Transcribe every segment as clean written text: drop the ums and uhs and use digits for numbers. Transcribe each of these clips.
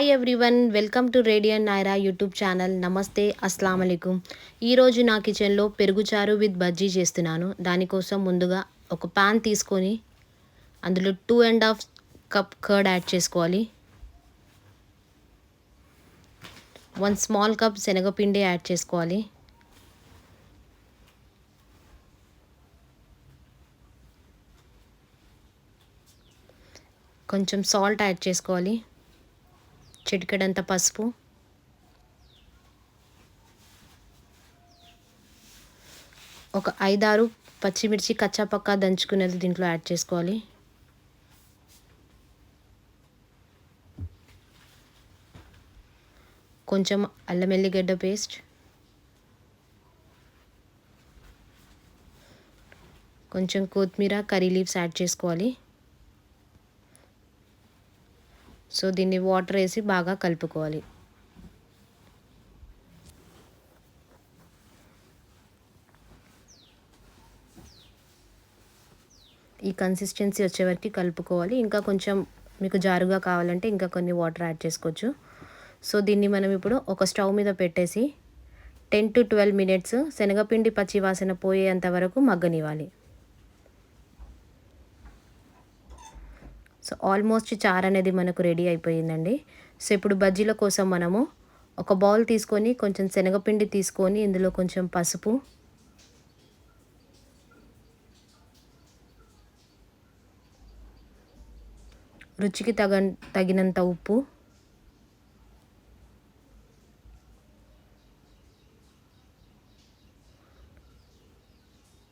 Hi everyone, welcome to radian Naira YouTube channel. నమస్తే, అస్సలం అయికుం. ఈరోజు నా కిచెన్లో పెరుగు చారు విత్ బజ్జీ చేస్తున్నాను. దానికోసం ముందుగా ఒక పాన్ తీసుకొని అందులో 2.5 కప్ కర్డ్ యాడ్ చేసుకోవాలి. 1 స్మాల్ కప్ శనగపిండి యాడ్ చేసుకోవాలి. కొంచెం సాల్ట్ యాడ్ చేసుకోవాలి. చిటికెడంత పసుపు, ఒక 5-6 పచ్చిమిర్చి కచ్చాపక్కా దంచుకునేది దీంట్లో యాడ్ చేసుకోవాలి. కొంచెం అల్లం ఎల్లిగడ్డ పేస్ట్, కొంచెం కొత్తిమీర, కర్రీ లీవ్స్ యాడ్ చేసుకోవాలి. సో దీన్ని వాటర్ వేసి బాగా కలుపుకోవాలి. ఈ కన్సిస్టెన్సీ వచ్చే వరకు కలుపుకోవాలి. ఇంకా కొంచెం మీకు జారుగా కావాలంటే ఇంకా కొన్ని వాటర్ యాడ్ చేసుకోవచ్చు. సో దీన్ని మనం ఇప్పుడు ఒక స్టవ్ మీద పెట్టేసి 10 to 12 minutes శనగపిండి పచ్చి వాసన పోయేంత వరకు మగ్గనివ్వాలి. సో ఆల్మోస్ట్ చారు అనేది మనకు రెడీ అయిపోయిందండి. సో ఇప్పుడు బజ్జీల కోసం మనము ఒక బౌల్ తీసుకొని కొంచెం శనగపిండి తీసుకొని ఇందులో కొంచెం పసుపు, రుచికి తగినంత ఉప్పు,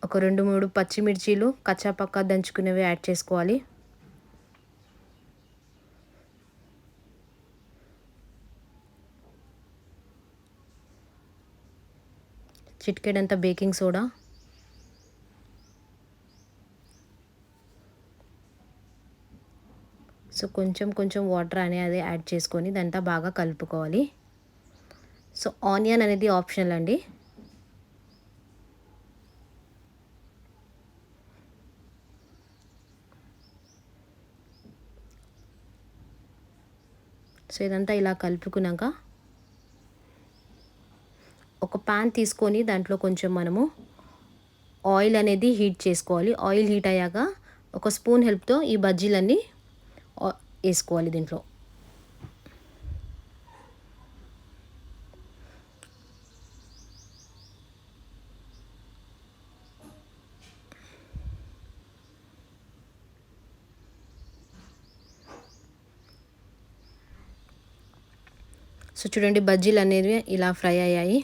ఒక 2-3 పచ్చిమిర్చీలు కచ్చాపక్కా దంచుకునేవి యాడ్ చేసుకోవాలి. చిటికెడంత బేకింగ్ సోడా, సో కొంచెం వాటర్ అనేది యాడ్ చేసుకొని దాంతో బాగా కలుపుకోవాలి. సో ఆనియన్ అనేది ఆప్షనల్ అండి. సో ఇదంతా ఇలా కలుపుకున్నాక ఒక పాన్ తీసుకొని దాంట్లో కొంచెం మనము ఆయిల్ అనేది హీట్ చేసుకోవాలి. ఆయిల్ హీట్ అయ్యాక ఒక స్పూన్ హెల్ప్తో ఈ బజ్జీలన్నీ వేసుకోవాలి దీంట్లో. సో చూడండి, బజ్జీలు అనేవి ఇలా ఫ్రై అయ్యాయి.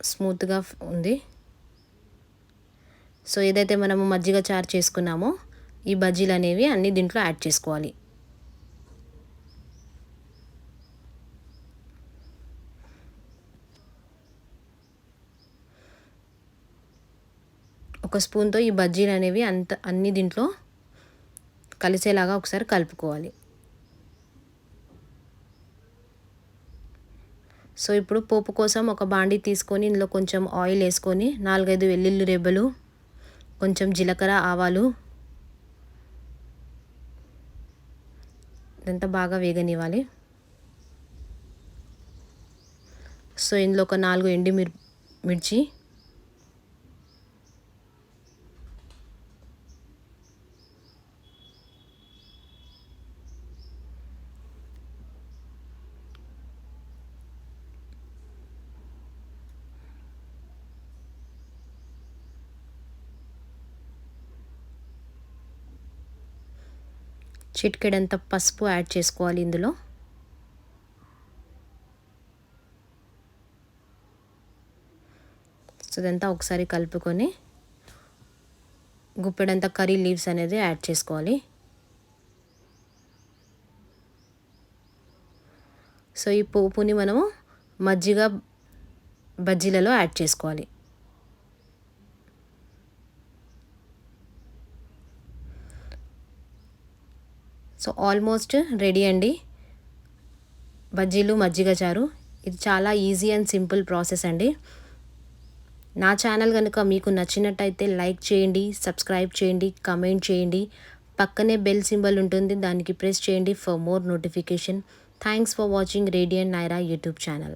స్మూత్గా ఉంది. సో ఏదైతే మనము మజ్జిగ చారు చేసుకున్నామో ఈ బజ్జీలు అనేవి అన్నీ దీంట్లో యాడ్ చేసుకోవాలి. ఒక స్పూన్తో ఈ బజ్జీలు అనేవి అన్నీ దీంట్లో కలిసేలాగా ఒకసారి కలుపుకోవాలి. సో ఇప్పుడు పోపు కోసం ఒక బాండీ తీసుకొని ఇందులో కొంచెం ఆయిల్ వేసుకొని 4-5 వెల్లుల్లి రెబ్బలు, కొంచెం జీలకర్ర, ఆవాలు ఇదంతా బాగా వేగనివ్వాలి. సో ఇందులో ఒక 4 మిర్చి, చిటికెడంత పసుపు యాడ్ చేసుకోవాలి ఇందులో. సో ఇదంతా ఒకసారి కలుపుకొని గుప్పెడంత కర్రీ లీవ్స్ అనేది యాడ్ చేసుకోవాలి. సో ఈ పోపుని మనము మజ్జిగ బజ్జీలలో యాడ్ చేసుకోవాలి. సో ఆల్మోస్ట్ రెడీ అండి బజ్జీలు మజ్జిగ చారు. ఇది చాలా ఈజీ అండ్ సింపుల్ ప్రాసెస్ అండి. నా ఛానల్ కనుక మీకు నచ్చినట్టయితే లైక్ చేయండి, సబ్స్క్రైబ్ చేయండి, కమెంట్ చేయండి. పక్కనే బెల్ సింబల్ ఉంటుంది, దానికి ప్రెస్ చేయండి for more notification. Thanks for watching radiant Naira YouTube channel.